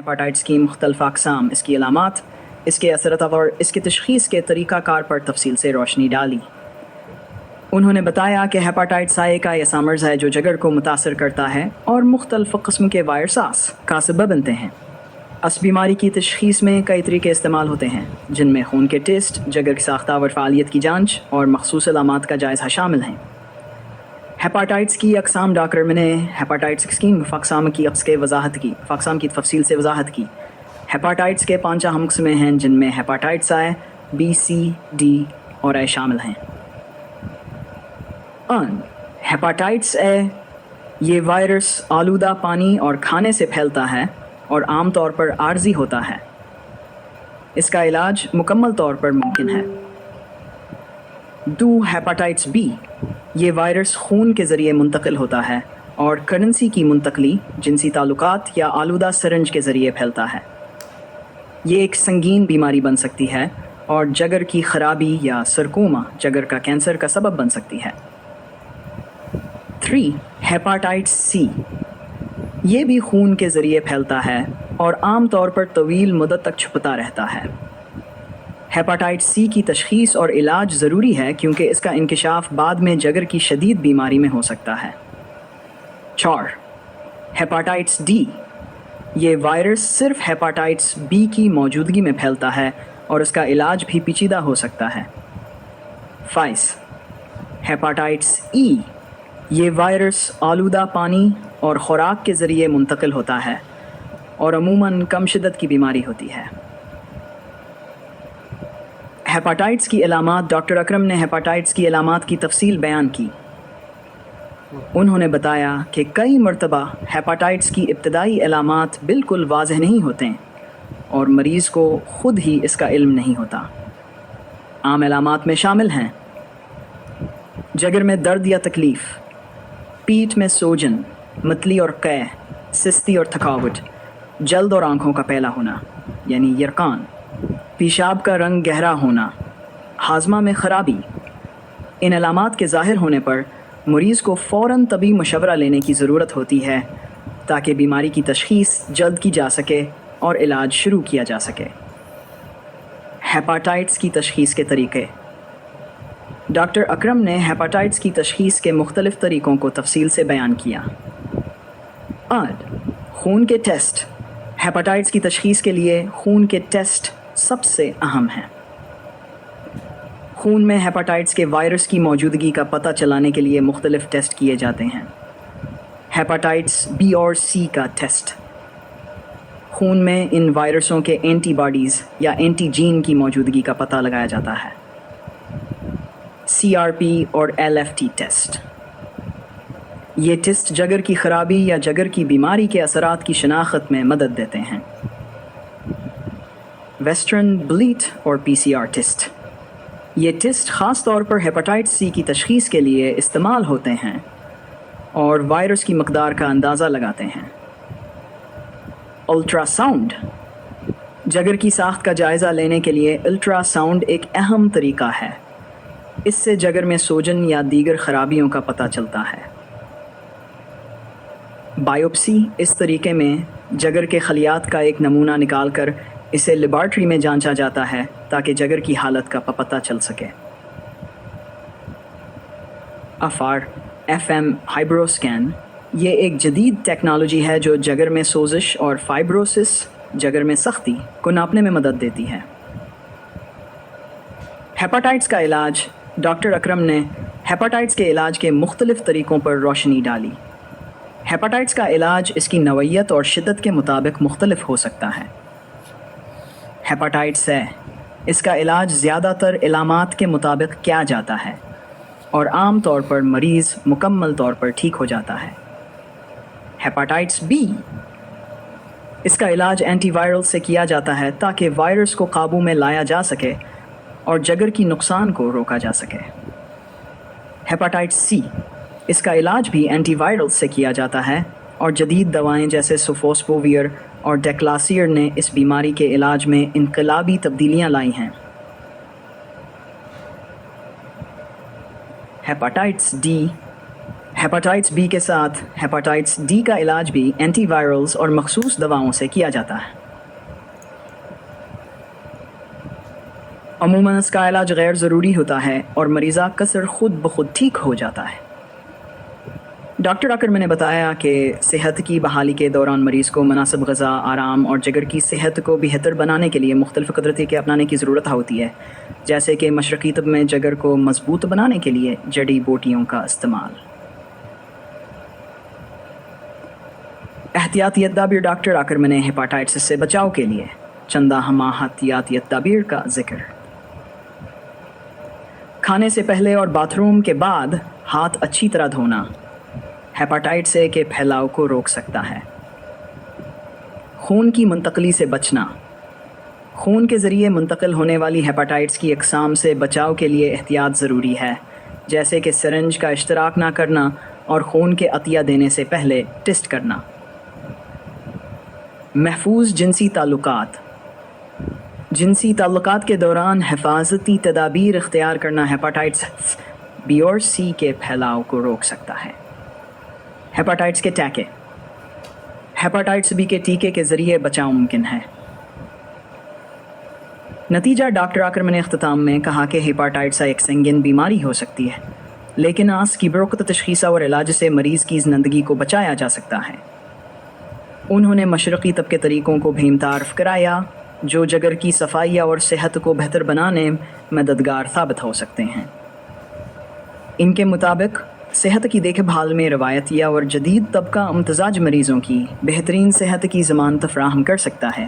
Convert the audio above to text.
हेपाटाइट्स की मुख्तलिफ अक़साम, इसकी अलामात, इसके असरत और इसके तशख़ीस के तरीक़ाकार पर तफसील से रोशनी डाली। उन्होंने बताया कि हेपाटाइट्स A का ऐसा मर्ज़ है जो जिगर को मुतासर करता है और मुख्तलिफ क़स्म के वायरसास का सबब बनते हैं। इस बीमारी की तशख़ीस में कई तरीके इस्तेमाल होते हैं, जिनमें खून के टेस्ट, जिगर की साख्तावर फ़ालियत की जाँच और मखसूस अलामात का जायज़ा शामिल हैं। हेपाटाइट्स की अक़साम डॉक्टर ने हेपाटाइट्स की अक़साम की तफसील से वजाहत की। हेपाटाइट्स के 5 अहम क़स्में हैं, जिनमें हेपाटाइट्स A, B, C, D और A शामिल हैं। हेपाटाइट्स A ये वायरस आलूदा पानी और खाने से फैलता है और आम तौर पर आर्जी होता है। इसका इलाज मुकम्मल तौर पर मुमकिन है। 2. हेपाटाइट्स B ये वायरस खून के ज़रिए मुंतकिल होता है और करेंसी की मुंतकली, जिनसी ताल्लुकात या आलूदा सरंज के ज़रिए फैलता है। ये एक संगीन बीमारी बन सकती है और जिगर की ख़राबी या सरकोमा, जिगर का कैंसर का सबब बन सकती है। 3. हेपाटाइट्स C ये भी खून के ज़रिए फैलता है और आम तौर पर तवील मुद्दत तक छुपता रहता है। हेपाटाइट्स C की तशख़ीस और इलाज ज़रूरी है, क्योंकि इसका इंकिशाफ बाद में जिगर की शदीद बीमारी में हो सकता है। 4. हेपाटाइट्स D ये वायरस सिर्फ हेपाटाइट्स B की मौजूदगी में फैलता है और इसका इलाज भी पेचीदा हो सकता है। 5. हेपाटाइट्स E ये वायरस आलूदा पानी और ख़ुराक के ज़रिए मुंतकिल होता है और अमूमन कम शिद्दत की बीमारी होती है। हेपाटाइट्स की अलामात। डॉक्टर अकरम ने हेपाटाइट्स की अलामात की तफसील बयान की। उन्होंने बताया कि कई मरतबा हेपाटाइट्स की इब्तदाई अलामात बिल्कुल वाज़ेह नहीं होते और मरीज़ को ख़ुद ही इसका इल्म नहीं होता। आम अलामात में शामिल हैं जिगर में दर्द या तकलीफ़, पीठ में सोजन, मतली और कै, सुस्ती और थकावट, जल्द और आँखों का पहला होना यानी यरकान, पेशाब का रंग गहरा होना, हाज़मा में ख़राबी। इन अलामात के ज़ाहिर होने पर मरीज़ को फ़ौरन तबी मशवरा लेने की ज़रूरत होती है, ताकि बीमारी की तशख़ीस जल्द की जा सके और इलाज शुरू किया जा सके। हेपाटाइट्स की तशख़ीस के तरीक़े। डॉक्टर अकरम ने हेपाटाइट्स की तशख़ीस के मुख्तलिफ़ तरीक़ों को तफसील से बयान किया। खून के टेस्ट। हेपाटाइट्स की तशख़ीस के लिए खून के टेस्ट सबसे अहम हैं। खून में हेपाटाइट्स के वायरस की मौजूदगी का पता चलाने के लिए मुख्तलिफ़ टेस्ट किए जाते हैं। हेपाटाइट्स B और C का टेस्ट। खून में इन वायरसों के एंटीबॉडीज़ या एंटीजीन की मौजूदगी का पता लगाया जाता है। CRP और LFT टेस्ट। ये टेस्ट जिगर की ख़राबी या जिगर की बीमारी के असरात की शनाख्त में मदद देते हैं। वेस्टर्न ब्लीट और PCR टेस्ट। ये टेस्ट ख़ास तौर पर हेपाटाइट्स C की तशख़ीस के लिए इस्तेमाल होते हैं और वायरस की मकदार का अंदाज़ा लगाते हैं। अल्ट्रासाउंड। जिगर की साख्त का जायज़ा लेने के लिए अल्ट्रासाउंड एक अहम तरीक़ा है। इससे जिगर में सोजन या दीगर ख़राबियों का पता चलता है। बायोप्सी। इस तरीके में जिगर के खलियात का एक नमूना निकाल कर इसे लेबॉरेटरी में जांचा जाता है, ताकि जिगर की हालत का पता चल सके। FM हाइब्रोस्कैन ये एक जदीद टेक्नोलॉजी है जो जिगर में सोजिश और फाइब्रोसिस, जिगर में सख्ती को नापने में मदद देती है। हेपाटाइट्स का इलाज। डॉक्टर अकरम ने हेपाटाइट्स के इलाज के मुख्तलिफ़ तरीक़ों पर रोशनी डाली। हेपाटाइट्स का इलाज इसकी नौइयत और शिद्दत के मुताबिक मुख्तलिफ हो सकता है। हेपाटाइट्स A इसका इलाज ज़्यादातर इलामात के मुताबिक किया जाता है और आम तौर पर मरीज़ मुकम्मल तौर पर ठीक हो जाता है। हेपाटाइट्स B इसका इलाज एंटीवायरल से किया जाता है, ताकि वायरस को काबू में लाया जा सके और जिगर की नुकसान को रोका जा सके। हेपाटाइट्स C इसका इलाज भी एंटीवायरल से किया जाता है और जदीद दवाएं जैसे सोफोस्पोवियर और डेक्लासियर ने इस बीमारी के इलाज में इनकलाबी तब्दीलियां लाई हैं। हेपाटाइट्स D हेपाटाइटिस बी के साथ हेपाटाइटिस डी का इलाज भी एंटीवायरल्स और मखसूस दवाओं से किया जाता है। अमूमन इसका इलाज गैर ज़रूरी होता है और मरीज़ा कसर खुद ब खुद ठीक हो जाता है। डॉक्टर अकरम ने बताया कि सेहत की बहाली के दौरान मरीज़ को मुनासिब ग़िज़ा, आराम और जिगर की सेहत को बेहतर बनाने के लिए मुख्तलिफ़ कुदरती के अपनाने की ज़रूरत होती है, जैसे कि मशरक़ी तिब में जिगर को मज़बूत बनाने के लिए जड़ी बूटियों का इस्तेमाल। एहतियाती तदाबीर। डॉक्टर अकरम ने हेपाटाइटिस से बचाव के लिए चंदा हमा एहतियाती तदाबीर का जिक्र। खाने से पहले और बाथरूम के बाद हाथ अच्छी तरह धोना हेपाटाइटिस ए के फैलाव को रोक सकता है। खून की मुंतकली से बचना। खून के ज़रिए मुंतकिल होने वाली हेपाटाइटिस की अक़साम से बचाव के लिए एहतियात ज़रूरी है, जैसे कि सिरिंज का इश्तराक ना करना और खून के अतिया देने से पहले टेस्ट करना। महफूज जिनसी ताल्लुकात। जिनसी ताल्लुकात के दौरान हिफाजती तदाबीर इख्तियार करना हेपाटाइटिस बी और सी के फैलाव को रोक सकता है। हेपाटाइटिस के टैके। हेपाटाइटिस बी के टीके के ज़रिए बचाव मुमकिन है। नतीजा। डॉक्टर अकरम ने इख्तिताम में कहा कि हेपाटाइटिस एक संगीन बीमारी हो सकती है, लेकिन आस की बरोक़त तशख़ीस और इलाज से मरीज़ की ज़िंदगी को बचाया जा सकता है। उन्होंने मशरक़ी तिब के तरीक़ों को भी मुतारफ़ कराया जो जिगर की सफाई और सेहत को बेहतर बनाने में मददगार साबित हो सकते हैं। इनके मुताबिक सेहत की देखभाल में रवायती और जदीद तब का इम्तजाज मरीज़ों की बेहतरीन सेहत की ज़मानत फ़राहम कर सकता है।